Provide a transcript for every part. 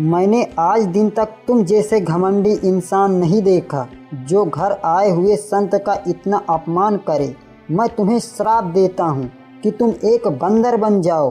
मैंने आज दिन तक तुम जैसे घमंडी इंसान नहीं देखा जो घर आए हुए संत का इतना अपमान करे। मैं तुम्हें श्राप देता हूँ कि तुम एक बंदर बन जाओ।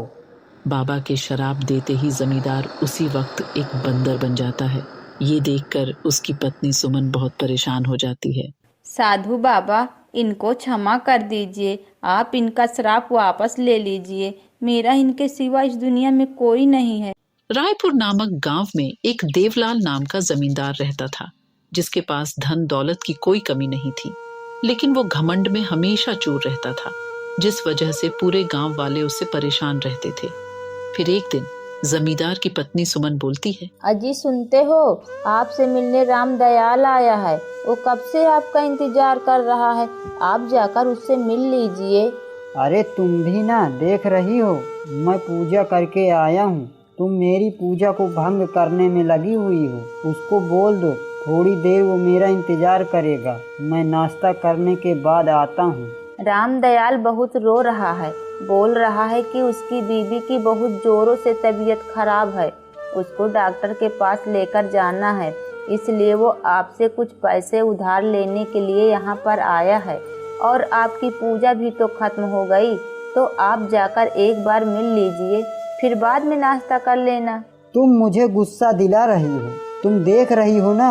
बाबा के शराब देते ही जमींदार उसी वक्त एक बंदर बन जाता है। ये देखकर उसकी पत्नी सुमन बहुत परेशान हो जाती है। साधु बाबा, इनको क्षमा कर दीजिए, आप इनका श्राप वापस ले लीजिए। मेरा इनके सिवा इस दुनिया में कोई नहीं है। रायपुर नामक गांव में एक देवलाल नाम का जमींदार रहता था, जिसके पास धन दौलत की कोई कमी नहीं थी, लेकिन वो घमंड में हमेशा चूर रहता था, जिस वजह से पूरे गांव वाले उससे परेशान रहते थे। फिर एक दिन जमींदार की पत्नी सुमन बोलती है, अजी सुनते हो, आपसे मिलने राम दयाल आया है। वो कब से आपका इंतजार कर रहा है, आप जाकर उससे मिल लीजिए। अरे तुम भी ना देख रही हो, मैं पूजा करके आया हूँ। तुम मेरी पूजा को भंग करने में लगी हुई हो। उसको बोल दो थोड़ी देर वो मेरा इंतजार करेगा। मैं नाश्ता करने के बाद आता हूँ। राम दयाल बहुत रो रहा है, बोल रहा है कि उसकी बीबी की बहुत जोरों से तबीयत खराब है, उसको डॉक्टर के पास लेकर जाना है, इसलिए वो आपसे कुछ पैसे उधार लेने के लिए यहाँ पर आया है। और आपकी पूजा भी तो खत्म हो गई, तो आप जाकर एक बार मिल लीजिए, फिर बाद में नाश्ता कर लेना। तुम मुझे गुस्सा दिला रही हो। तुम देख रही हो ना,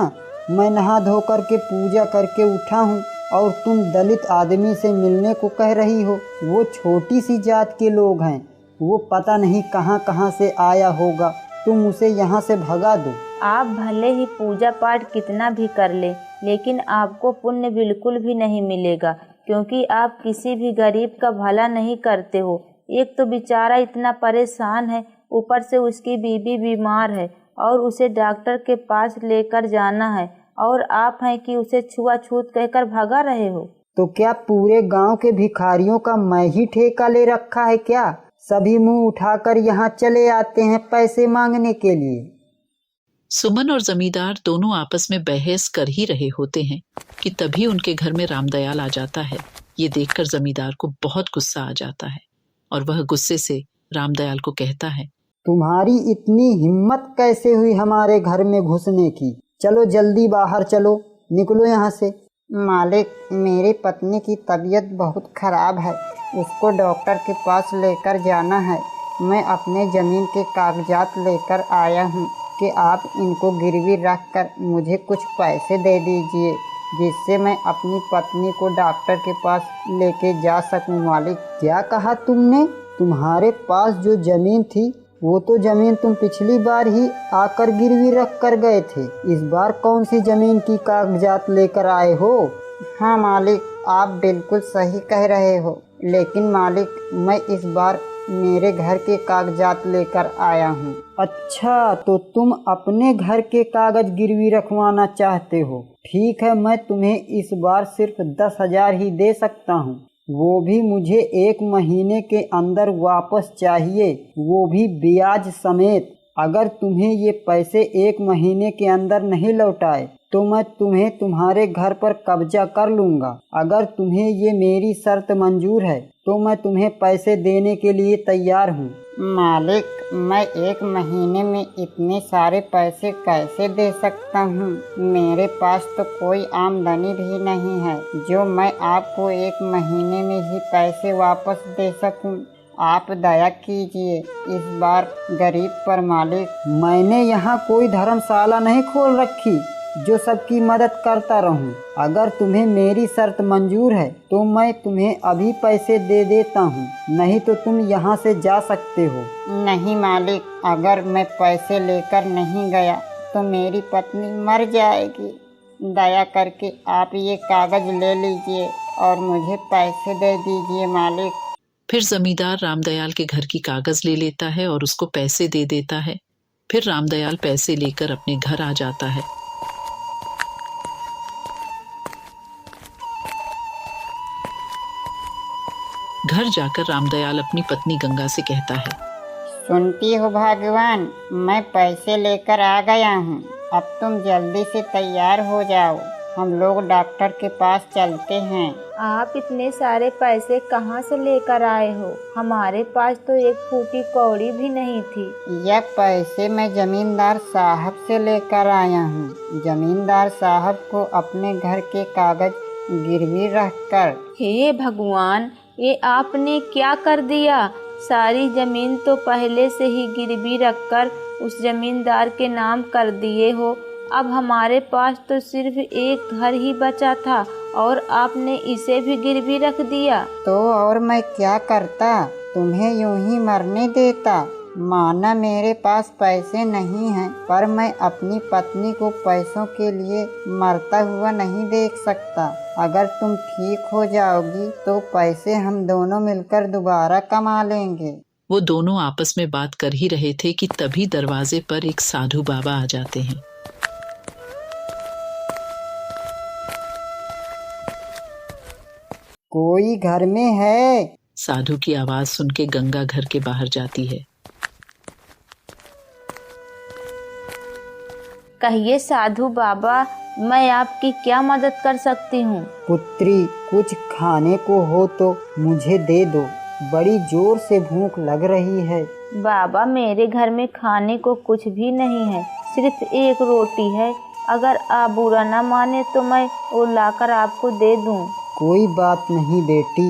मैं नहा धो करके पूजा करके उठा हूँ और तुम दलित आदमी से मिलने को कह रही हो। वो छोटी सी जात के लोग हैं, वो पता नहीं कहाँ कहाँ से आया होगा। तुम उसे यहाँ से भगा दो। आप भले ही पूजा पाठ कितना भी कर ले, लेकिन आपको पुण्य बिल्कुल भी नहीं मिलेगा, क्योंकि आप किसी भी गरीब का भला नहीं करते हो। एक तो बेचारा इतना परेशान है, ऊपर से उसकी बीबी बीमार है और उसे डॉक्टर के पास लेकर जाना है, और आप हैं कि उसे छुआछूत कहकर भगा रहे हो। तो क्या पूरे गांव के भिखारियों का मैं ही ठेका ले रखा है क्या? सभी मुंह उठाकर यहाँ चले आते हैं पैसे मांगने के लिए। सुमन और जमींदार दोनों आपस में बहस कर ही रहे होते हैं कि तभी उनके घर में रामदयाल आ जाता है। ये देखकर जमींदार को बहुत गुस्सा आ जाता है और वह गुस्से से रामदयाल को कहता है, तुम्हारी इतनी हिम्मत कैसे हुई हमारे घर में घुसने की? चलो जल्दी बाहर चलो, निकलो यहाँ से। मालिक, मेरी पत्नी की तबीयत बहुत खराब है, उसको डॉक्टर के पास लेकर जाना है। मैं अपने ज़मीन के कागजात लेकर आया हूँ कि आप इनको गिरवी रख कर मुझे कुछ पैसे दे दीजिए, जिससे मैं अपनी पत्नी को डॉक्टर के पास लेके जा सकूं। मालिक, क्या कहा तुमने? तुम्हारे पास जो ज़मीन थी वो तो ज़मीन तुम पिछली बार ही आकर गिरवी रख कर गए थे। इस बार कौन सी ज़मीन की कागजात लेकर आए हो? हाँ मालिक, आप बिल्कुल सही कह रहे हो, लेकिन मालिक मैं इस बार मेरे घर के कागजात लेकर आया हूँ। अच्छा, तो तुम अपने घर के कागज गिरवी रखवाना चाहते हो? ठीक है, मैं तुम्हें इस बार सिर्फ 10,000 ही दे सकता हूँ, वो भी मुझे 1 महीने के अंदर वापस चाहिए, वो भी ब्याज समेत। अगर तुम्हें ये पैसे 1 महीने के अंदर नहीं लौटाए तो मैं तुम्हें तुम्हारे घर पर कब्जा कर लूँगा। अगर तुम्हें ये मेरी शर्त मंजूर है तो मैं तुम्हें पैसे देने के लिए तैयार हूँ। मालिक, मैं 1 महीने में इतने सारे पैसे कैसे दे सकता हूँ? मेरे पास तो कोई आमदनी भी नहीं है जो मैं आपको 1 महीने में ही पैसे वापस दे सकूँ। आप दया कीजिए इस बार गरीब पर। मालिक, मैंने यहाँ कोई धर्मशाला नहीं खोल रखी जो सबकी मदद करता रहूं। अगर तुम्हें मेरी शर्त मंजूर है तो मैं तुम्हें अभी पैसे दे देता हूं, नहीं तो तुम यहाँ से जा सकते हो। नहीं मालिक, अगर मैं पैसे लेकर नहीं गया तो मेरी पत्नी मर जाएगी। दया करके आप ये कागज ले लीजिए और मुझे पैसे दे दीजिए मालिक। फिर जमींदार रामदयाल के घर की कागज ले लेता है और उसको पैसे दे देता है। फिर रामदयाल पैसे लेकर अपने घर आ जाता है। घर जाकर रामदयाल अपनी पत्नी गंगा से कहता है, सुनती हो भगवान, मैं पैसे लेकर आ गया हूँ, अब तुम जल्दी से तैयार हो जाओ, हम लोग डॉक्टर के पास चलते हैं। आप इतने सारे पैसे कहाँ से लेकर आए हो? हमारे पास तो एक फूटी कौड़ी भी नहीं थी। यह पैसे मैं जमींदार साहब से लेकर आया हूँ। जमींदार साहब को अपने घर के कागज गिरवी रखकर। हे भगवान, ये आपने क्या कर दिया? सारी जमीन तो पहले से ही गिरवी रखकर उस जमींदार के नाम कर दिए हो। अब हमारे पास तो सिर्फ एक घर ही बचा था और आपने इसे भी गिरवी रख दिया। तो और मैं क्या करता, तुम्हें यूं ही मरने देता। माना मेरे पास पैसे नहीं हैं, पर मैं अपनी पत्नी को पैसों के लिए मरता हुआ नहीं देख सकता। अगर तुम ठीक हो जाओगी तो पैसे हम दोनों मिलकर दोबारा कमा लेंगे। वो दोनों आपस में बात कर ही रहे थे कि तभी दरवाजे पर एक साधु बाबा आ जाते हैं। कोई घर में है? साधु की आवाज सुन के गंगा घर के बाहर जाती है। कहिए साधु बाबा, मैं आपकी क्या मदद कर सकती हूँ? पुत्री, कुछ खाने को हो तो मुझे दे दो, बड़ी जोर से भूख लग रही है। बाबा, मेरे घर में खाने को कुछ भी नहीं है, सिर्फ एक रोटी है। अगर आप बुरा ना माने तो मैं वो लाकर आपको दे दूँ। कोई बात नहीं बेटी,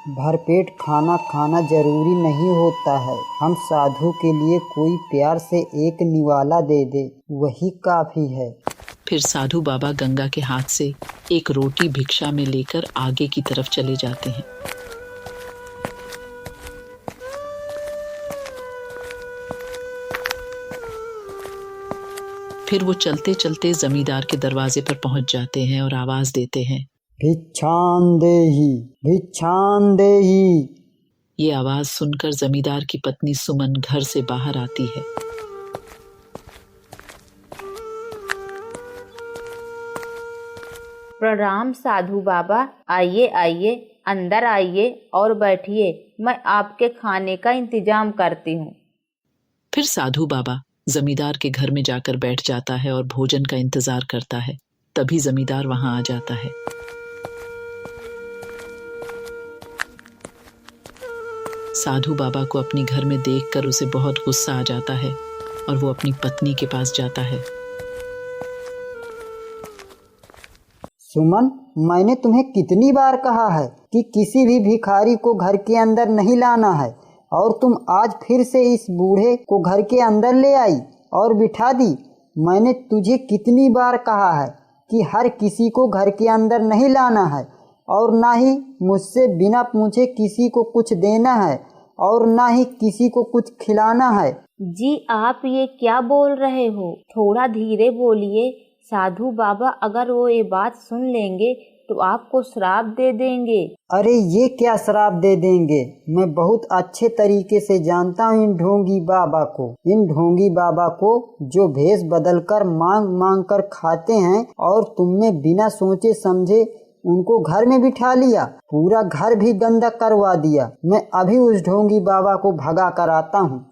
भरपेट खाना खाना जरूरी नहीं होता है। हम साधु के लिए कोई प्यार से एक निवाला दे दे, वही काफी है। फिर साधु बाबा गंगा के हाथ से एक रोटी भिक्षा में लेकर आगे की तरफ चले जाते हैं। फिर वो चलते चलते जमींदार के दरवाजे पर पहुंच जाते हैं और आवाज देते हैं, भिक्षान देहि, भिक्षान देहि। ये आवाज सुनकर जमींदार की पत्नी सुमन घर से बाहर आती है। प्रणाम साधु बाबा, आइए आइए, अंदर आइए और बैठिए, मैं आपके खाने का इंतजाम करती हूँ। फिर साधु बाबा जमींदार के घर में जाकर बैठ जाता है और भोजन का इंतजार करता है। तभी जमींदार वहां आ जाता है। साधु बाबा को अपने घर में देखकर उसे बहुत गुस्सा आ जाता है और वो अपनी पत्नी के पास जाता है। सुमन, मैंने तुम्हें कितनी बार कहा है कि किसी भी भिखारी को घर के अंदर नहीं लाना है, और तुम आज फिर से इस बूढ़े को घर के अंदर ले आई और बिठा दी। मैंने तुझे कितनी बार कहा है कि हर किसी को घर के अंदर नहीं लाना है, और ना ही मुझसे बिना पूछे किसी को कुछ देना है, और ना ही किसी को कुछ खिलाना है। जी, आप ये क्या बोल रहे हो? थोड़ा धीरे बोलिए। साधु बाबा अगर वो ये बात सुन लेंगे तो आपको श्राप दे देंगे। अरे ये क्या श्राप दे देंगे? मैं बहुत अच्छे तरीके से जानता हूँ इन ढोंगी बाबा को। इन ढोंगी बाबा को जो भेष बदलकर मांग मांग कर खाते हैं, और तुमने बिना सोचे समझे उनको घर में बिठा लिया, पूरा घर भी गंदा करवा दिया। मैं अभी उस ढोंगी बाबा को भगा कर आता हूँ।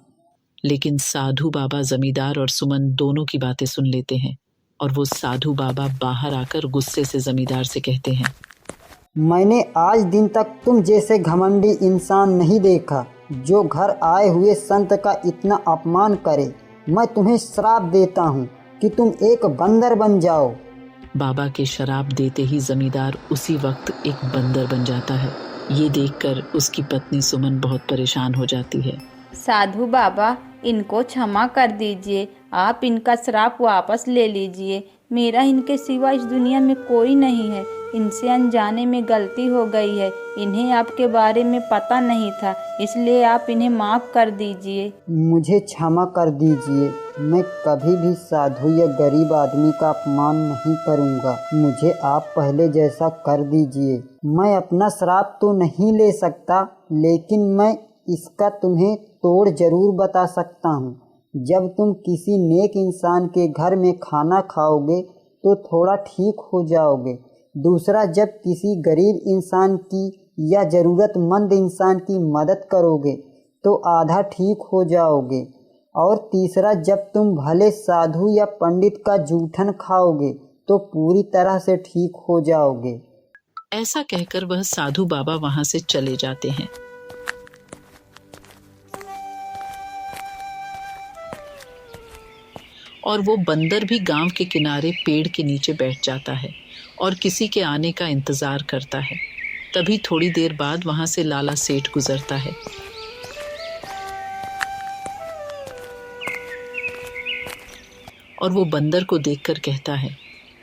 लेकिन साधु बाबा जमींदार और सुमन दोनों की बातें सुन लेते हैं और वो साधु बाबा बाहर आकर गुस्से से जमींदार से कहते हैं, मैंने आज दिन तक तुम जैसे घमंडी इंसान नहीं देखा जो घर आए हुए संत का इतना अपमान करे। मैं तुम्हें श्राप देता हूँ कि तुम एक बंदर बन जाओ। बाबा के शराप देते ही जमींदार उसी वक्त एक बंदर बन जाता है। ये देखकर उसकी पत्नी सुमन बहुत परेशान हो जाती है। साधु बाबा, इनको क्षमा कर दीजिए, आप इनका श्राप वापस ले लीजिए। मेरा इनके सिवा इस दुनिया में कोई नहीं है। इनसे अनजाने में गलती हो गई है। इन्हें आपके बारे में पता नहीं था, इसलिए आप इन्हें माफ़ कर दीजिए। मुझे क्षमा कर दीजिए। मैं कभी भी साधु या गरीब आदमी का अपमान नहीं करूँगा। मुझे आप पहले जैसा कर दीजिए। मैं अपना श्राप तो नहीं ले सकता, लेकिन मैं इसका तुम्हें तोड़ जरूर बता सकता हूँ। जब तुम किसी नेक इंसान के घर में खाना खाओगे तो थोड़ा ठीक हो जाओगे। दूसरा, जब किसी गरीब इंसान की या ज़रूरतमंद इंसान की मदद करोगे तो आधा ठीक हो जाओगे। और तीसरा, जब तुम भले साधु या पंडित का जूठन खाओगे तो पूरी तरह से ठीक हो जाओगे। ऐसा कहकर वह साधु बाबा वहां से चले जाते हैं। और वो बंदर भी गांव के किनारे पेड़ के नीचे बैठ जाता है और किसी के आने का इंतजार करता है। तभी थोड़ी देर बाद वहां से लाला सेठ गुजरता है। और वो बंदर को देखकर कहता है,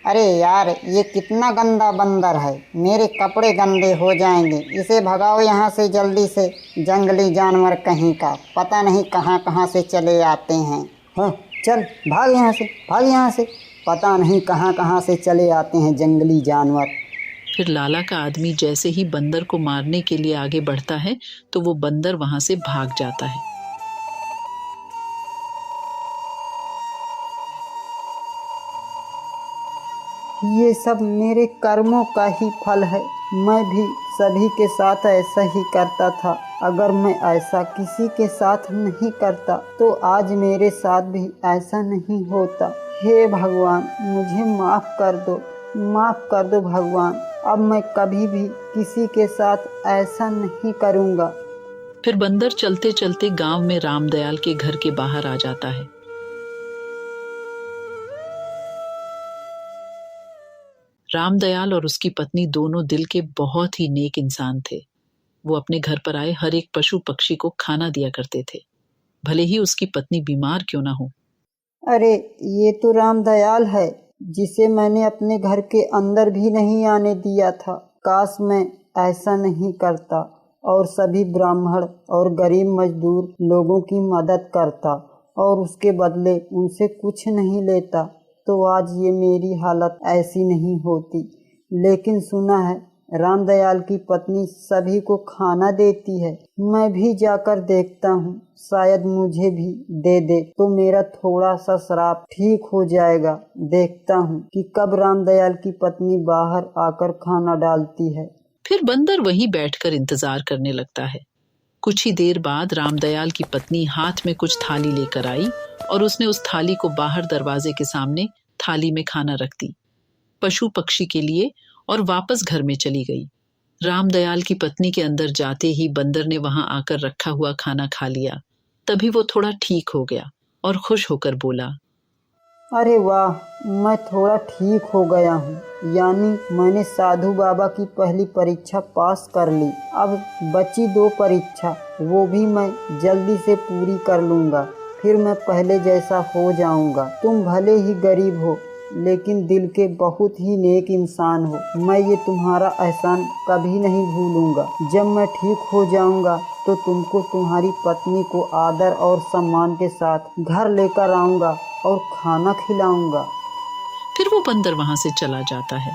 अरे यार, ये कितना गंदा बंदर है, मेरे कपड़े गंदे हो जाएंगे, इसे भगाओ यहाँ से जल्दी से। जंगली जानवर कहीं का, पता नहीं कहाँ कहाँ से चले आते हैं। हाँ चल, भाग यहाँ से, भाग यहाँ से, पता नहीं कहाँ कहाँ से चले आते हैं जंगली जानवर। फिर लाला का आदमी जैसे ही बंदर को मारने के लिए आगे बढ़ता है तो वो बंदर वहां से भाग जाता है। ये सब मेरे कर्मों का ही फल है। मैं भी सभी के साथ ऐसा ही करता था। अगर मैं ऐसा किसी के साथ नहीं करता तो आज मेरे साथ भी ऐसा नहीं होता। हे भगवान, मुझे माफ़ कर दो, माफ़ कर दो भगवान। अब मैं कभी भी किसी के साथ ऐसा नहीं करूँगा। फिर बंदर चलते चलते गांव में रामदयाल के घर के बाहर आ जाता है। रामदयाल और उसकी पत्नी दोनों दिल के बहुत ही नेक इंसान थे। वो अपने घर पर आए हर एक पशु पक्षी को खाना दिया करते थे, भले ही उसकी पत्नी बीमार क्यों ना हो। अरे ये तो रामदयाल है, जिसे मैंने अपने घर के अंदर भी नहीं आने दिया था। काश मैं ऐसा नहीं करता और सभी ब्राह्मण और गरीब मजदूर लोगों की मदद करता और उसके बदले उनसे कुछ नहीं लेता, तो आज ये मेरी हालत ऐसी नहीं होती। लेकिन सुना है रामदयाल की पत्नी सभी को खाना देती है। मैं भी जाकर देखता हूँ, शायद मुझे भी दे दे तो मेरा थोड़ा सा श्राप ठीक हो जाएगा। देखता हूँ कि कब रामदयाल की पत्नी बाहर आकर खाना डालती है। फिर बंदर वहीं बैठकर इंतजार करने लगता है। कुछ ही देर बाद रामदयाल की पत्नी हाथ में कुछ थाली लेकर आई और उसने उस थाली को बाहर दरवाजे के सामने थाली में खाना रख दी, पशु पक्षी के लिए, और वापस घर में चली गई। रामदयाल की पत्नी के अंदर जाते ही बंदर ने वहां आकर रखा हुआ खाना खा लिया। तभी वो थोड़ा ठीक हो गया और खुश होकर बोला, अरे वाह, मैं थोड़ा ठीक हो गया हूँ। यानी मैंने साधु बाबा की पहली परीक्षा पास कर ली। अब बची 2 परीक्षा, वो भी मैं जल्दी से पूरी कर लूँगा। फिर मैं पहले जैसा हो जाऊँगा। तुम भले ही गरीब हो, लेकिन दिल के बहुत ही नेक इंसान हो। मैं ये तुम्हारा एहसान कभी नहीं भूलूँगा। जब मैं ठीक हो जाऊँगा तो तुमको तुम्हारी पत्नी को आदर और सम्मान के साथ घर लेकर आऊँगा और खाना खिलाऊंगा। फिर वो बंदर वहां से चला जाता है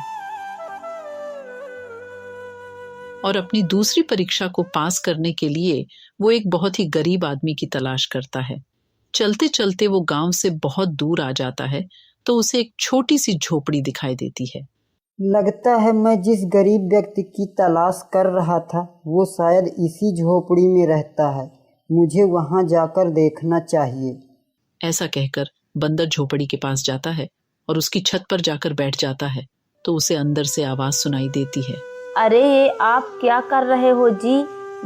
और अपनी दूसरी परीक्षा को पास करने के लिए वो एक बहुत ही गरीब आदमी की तलाश करता है। चलते चलते वो गांव से बहुत दूर आ जाता है तो उसे एक छोटी सी झोपड़ी दिखाई देती है। लगता है मैं जिस गरीब व्यक्ति की तलाश कर रहा था वो शायद इसी झोपड़ी में रहता है। मुझे वहां जाकर देखना चाहिए। ऐसा कहकर बंदर झोपड़ी के पास जाता है और उसकी छत पर जाकर बैठ जाता है तो उसे अंदर से आवाज सुनाई देती है, अरे ये आप क्या कर रहे हो जी?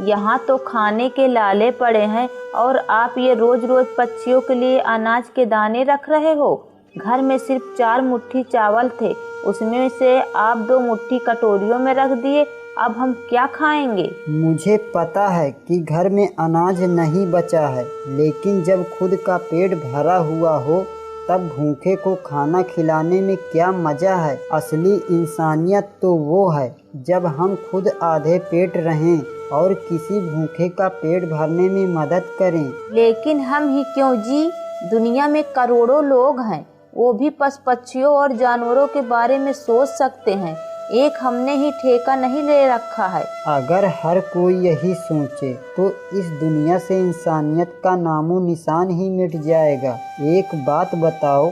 यहाँ तो खाने के लाले पड़े हैं और आप ये रोज रोज पक्षियों के लिए अनाज के दाने रख रहे हो। घर में सिर्फ 4 मुट्ठी चावल थे, उसमें से आप 2 मुट्ठी कटोरियों में रख दिए। अब हम क्या खाएंगे? मुझे पता है कि घर में अनाज नहीं बचा है, लेकिन जब खुद का पेट भरा हुआ हो तब भूखे को खाना खिलाने में क्या मजा है। असली इंसानियत तो वो है जब हम खुद आधे पेट रहें और किसी भूखे का पेट भरने में मदद करें। लेकिन हम ही क्यों जी? दुनिया में करोड़ों लोग हैं, वो भी पक्षियों और जानवरों के बारे में सोच सकते हैं। एक हमने ही ठेका नहीं ले रखा है। अगर हर कोई यही सोचे तो इस दुनिया से इंसानियत का नामो निशान ही मिट जाएगा। एक बात बताओ,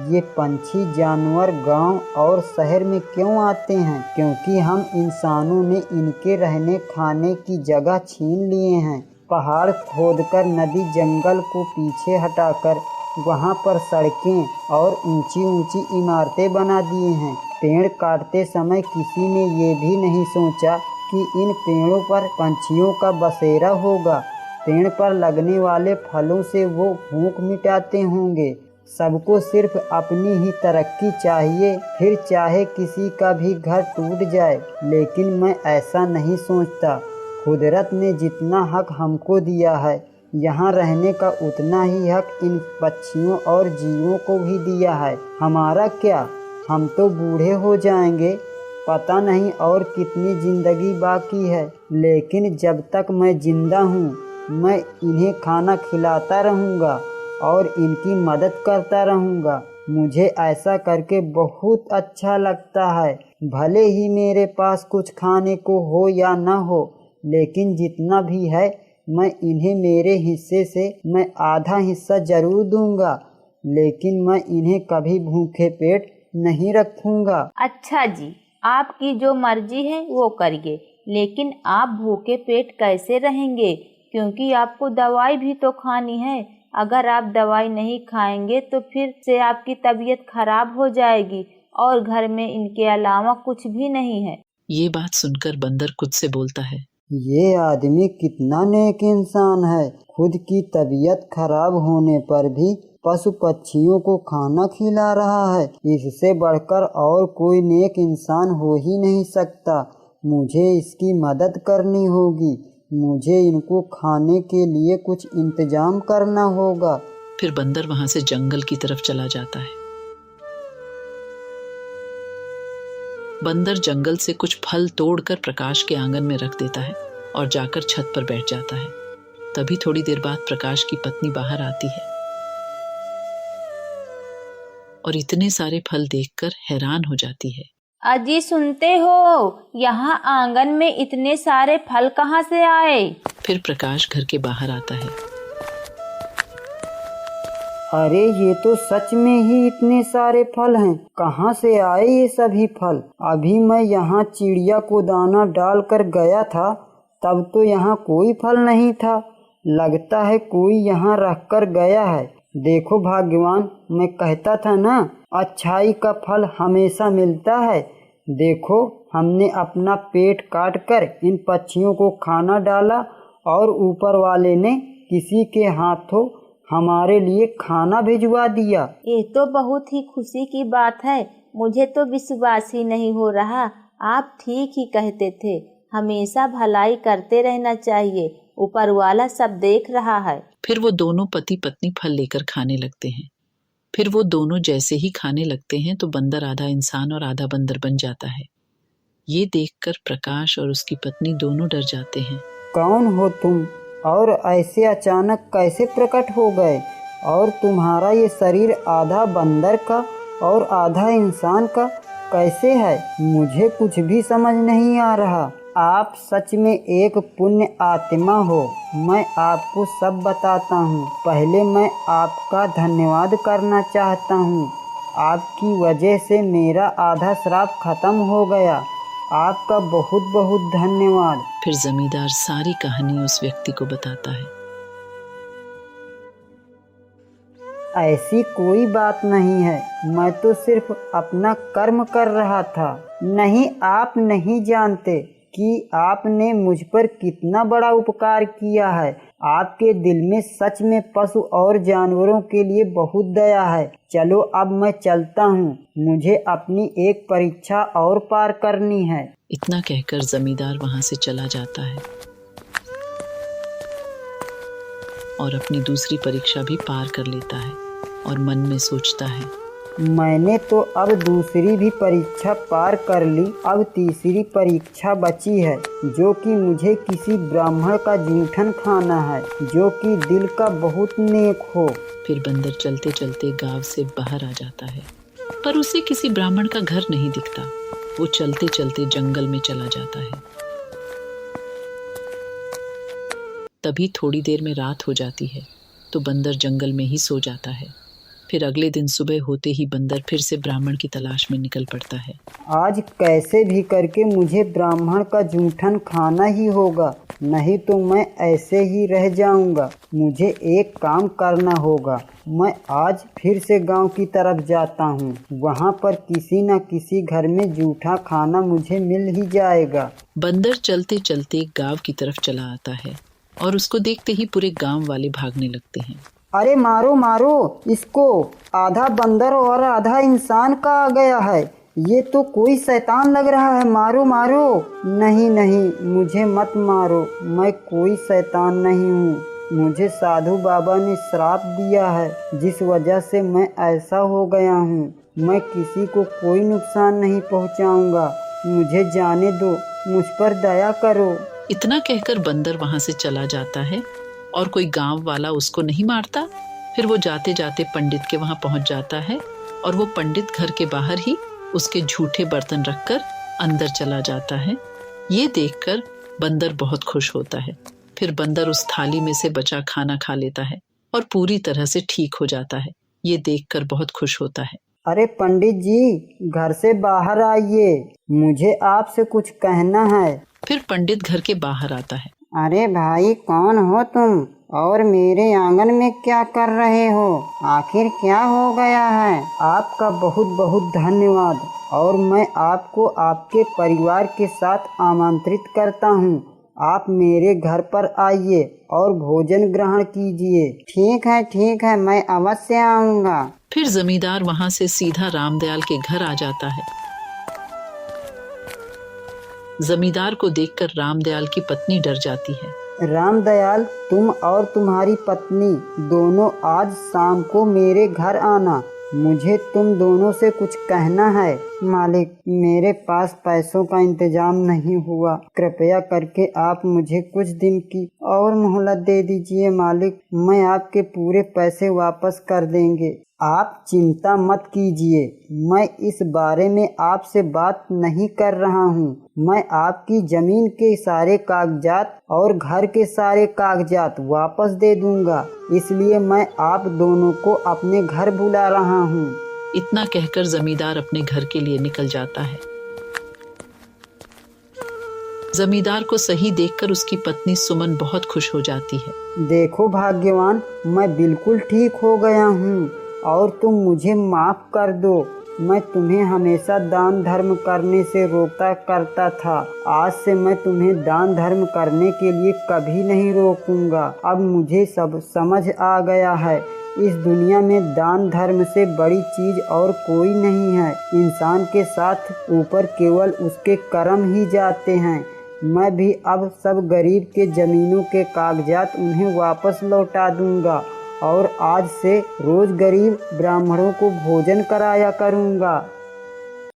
ये पंछी जानवर गांव और शहर में क्यों आते हैं? क्योंकि हम इंसानों ने इनके रहने खाने की जगह छीन लिए हैं। पहाड़ खोदकर, नदी जंगल को पीछे हटाकर वहाँ पर सड़कें और ऊंची ऊंची इमारतें बना दिए हैं। पेड़ काटते समय किसी ने ये भी नहीं सोचा कि इन पेड़ों पर पंछियों का बसेरा होगा। पेड़ पर लगने वाले फलों से वो भूख मिटाते होंगे। सबको सिर्फ अपनी ही तरक्की चाहिए, फिर चाहे किसी का भी घर टूट जाए। लेकिन मैं ऐसा नहीं सोचता। कुदरत ने जितना हक हमको दिया है, यहाँ रहने का उतना ही हक इन पक्षियों और जीवों को भी दिया है। हमारा क्या, हम तो बूढ़े हो जाएंगे, पता नहीं और कितनी जिंदगी बाकी है। लेकिन जब तक मैं जिंदा हूँ, मैं इन्हें खाना खिलाता रहूँगा और इनकी मदद करता रहूँगा। मुझे ऐसा करके बहुत अच्छा लगता है। भले ही मेरे पास कुछ खाने को हो या न हो, लेकिन जितना भी है मैं इन्हें मेरे हिस्से से मैं आधा हिस्सा जरूर दूंगा। लेकिन मैं इन्हें कभी भूखे पेट नहीं रखूंगा। अच्छा जी, आपकी जो मर्जी है वो करिए, लेकिन आप भूखे पेट कैसे रहेंगे? क्योंकि आपको दवाई भी तो खानी है। अगर आप दवाई नहीं खाएंगे तो फिर से आपकी तबीयत खराब हो जाएगी और घर में इनके अलावा कुछ भी नहीं है। ये बात सुनकर बंदर खुद से बोलता है, ये आदमी कितना नेक इंसान है। खुद की तबीयत खराब होने पर भी पशु पक्षियों को खाना खिला रहा है। इससे बढ़कर और कोई नेक इंसान हो ही नहीं सकता। मुझे इसकी मदद करनी होगी। मुझे इनको खाने के लिए कुछ इंतजाम करना होगा। फिर बंदर वहां से जंगल की तरफ चला जाता है। बंदर जंगल से कुछ फल तोड़कर प्रकाश के आंगन में रख देता है और जाकर छत पर बैठ जाता है। तभी थोड़ी देर बाद प्रकाश की पत्नी बाहर आती है और इतने सारे फल देखकर हैरान हो जाती है। अजी सुनते हो, यहाँ आंगन में इतने सारे फल कहाँ से आए? फिर प्रकाश घर के बाहर आता है। अरे ये तो सच में ही इतने सारे फल हैं। कहाँ से आए ये सभी फल? अभी मैं यहाँ चिड़िया को दाना डालकर गया था, तब तो यहाँ कोई फल नहीं था। लगता है कोई यहाँ रख कर गया है। देखो भाग्यवान, मैं कहता था ना, अच्छाई का फल हमेशा मिलता है। देखो, हमने अपना पेट काट कर इन पक्षियों को खाना डाला और ऊपर वाले ने किसी के हाथों हमारे लिए खाना भिजवा दिया। ये तो बहुत ही खुशी की बात है। मुझे तो विश्वास ही नहीं हो रहा। आप ठीक ही कहते थे, हमेशा भलाई करते रहना चाहिए। ऊपर वाला सब देख रहा है। फिर वो दोनों पति पत्नी फल लेकर खाने लगते हैं। फिर वो दोनों जैसे ही खाने लगते हैं तो बंदर आधा इंसान और आधा बंदर बन जाता है। ये देखकर प्रकाश और उसकी पत्नी दोनों डर जाते हैं। कौन हो तुम और ऐसे अचानक कैसे प्रकट हो गए? और तुम्हारा ये शरीर आधा बंदर का और आधा इंसान का कैसे है? मुझे कुछ भी समझ नहीं आ रहा। आप सच में एक पुण्य आत्मा हो। मैं आपको सब बताता हूँ। पहले मैं आपका धन्यवाद करना चाहता हूँ। आपकी वजह से मेरा आधा श्राप खत्म हो गया। आपका बहुत बहुत धन्यवाद। फिर जमींदार सारी कहानी उस व्यक्ति को बताता है। ऐसी कोई बात नहीं है, मैं तो सिर्फ अपना कर्म कर रहा था। नहीं, आप नहीं जानते कि आपने मुझ पर कितना बड़ा उपकार किया है। आपके दिल में सच में पशु और जानवरों के लिए बहुत दया है। चलो अब मैं चलता हूँ, मुझे अपनी एक परीक्षा और पार करनी है। इतना कहकर जमींदार वहां से चला जाता है और अपनी दूसरी परीक्षा भी पार कर लेता है और मन में सोचता है, मैंने तो अब दूसरी भी परीक्षा पार कर ली। अब तीसरी परीक्षा बची है, जो कि मुझे किसी ब्राह्मण का जूठन खाना है, जो कि दिल का बहुत नेक हो। फिर बंदर चलते चलते गांव से बाहर आ जाता है, पर उसे किसी ब्राह्मण का घर नहीं दिखता। वो चलते चलते जंगल में चला जाता है। तभी थोड़ी देर में रात हो जाती है तो बंदर जंगल में ही सो जाता है। फिर अगले दिन सुबह होते ही बंदर फिर से ब्राह्मण की तलाश में निकल पड़ता है। आज कैसे भी करके मुझे ब्राह्मण का जूठन खाना ही होगा, नहीं तो मैं ऐसे ही रह जाऊंगा। मुझे एक काम करना होगा। मैं आज फिर से गांव की तरफ जाता हूँ, वहाँ पर किसी न किसी घर में जूठा खाना मुझे मिल ही जाएगा। बंदर चलते चलते गांव की तरफ चला आता है और उसको देखते ही पूरे गांव वाले भागने लगते हैं। अरे मारो मारो इसको, आधा बंदर और आधा इंसान का आ गया है। ये तो कोई शैतान लग रहा है, मारो मारो। नहीं नहीं, मुझे मत मारो, मैं कोई शैतान नहीं हूँ। मुझे साधु बाबा ने श्राप दिया है, जिस वजह से मैं ऐसा हो गया हूँ। मैं किसी को कोई नुकसान नहीं पहुँचाऊँगा, मुझे जाने दो, मुझ पर दया करो। इतना कहकर बंदर वहां से चला जाता है और कोई गांव वाला उसको नहीं मारता। फिर वो जाते जाते पंडित के वहां पहुंच जाता है और वो पंडित घर के बाहर ही उसके झूठे बर्तन रखकर अंदर चला जाता है। ये देखकर बंदर बहुत खुश होता है। फिर बंदर उस थाली में से बचा खाना खा लेता है और पूरी तरह से ठीक हो जाता है। ये देखकर बहुत खुश होता है। अरे पंडित जी, घर से बाहर आइए, मुझे आपसे कुछ कहना है। फिर पंडित घर के बाहर आता है। अरे भाई, कौन हो तुम और मेरे आंगन में क्या कर रहे हो? आखिर क्या हो गया है? आपका बहुत बहुत धन्यवाद, और मैं आपको आपके परिवार के साथ आमंत्रित करता हूँ। आप मेरे घर पर आइए और भोजन ग्रहण कीजिए। ठीक है, मैं अवश्य आऊँगा। फिर जमींदार वहां से सीधा रामदयाल के घर आ जाता है। जमींदार को देखकर रामदयाल की पत्नी डर जाती है। रामदयाल, तुम और तुम्हारी पत्नी दोनों आज शाम को मेरे घर आना, मुझे तुम दोनों से कुछ कहना है। मालिक, मेरे पास पैसों का इंतजाम नहीं हुआ, कृपया करके आप मुझे कुछ दिन की और मोहलत दे दीजिए। मालिक, मैं आपके पूरे पैसे वापस कर देंगे। आप चिंता मत कीजिए, मैं इस बारे में आपसे बात नहीं कर रहा हूँ। मैं आपकी जमीन के सारे कागजात और घर के सारे कागजात वापस दे दूंगा, इसलिए मैं आप दोनों को अपने घर बुला रहा हूँ। इतना कहकर जमींदार अपने घर के लिए निकल जाता है। जमींदार को सही देखकर उसकी पत्नी सुमन बहुत खुश हो जाती है। देखो भाग्यवान, मैं बिल्कुल ठीक हो गया हूँ और तुम मुझे माफ कर दो। मैं तुम्हें हमेशा दान धर्म करने से रोका करता था, आज से मैं तुम्हें दान धर्म करने के लिए कभी नहीं रोकूंगा। अब मुझे सब समझ आ गया है, इस दुनिया में दान धर्म से बड़ी चीज और कोई नहीं है। इंसान के साथ ऊपर केवल उसके कर्म ही जाते हैं। मैं भी अब सब गरीब के जमीनों के कागजात उन्हें वापस लौटा दूंगा और आज से रोज गरीब ब्राह्मणों को भोजन कराया करूंगा।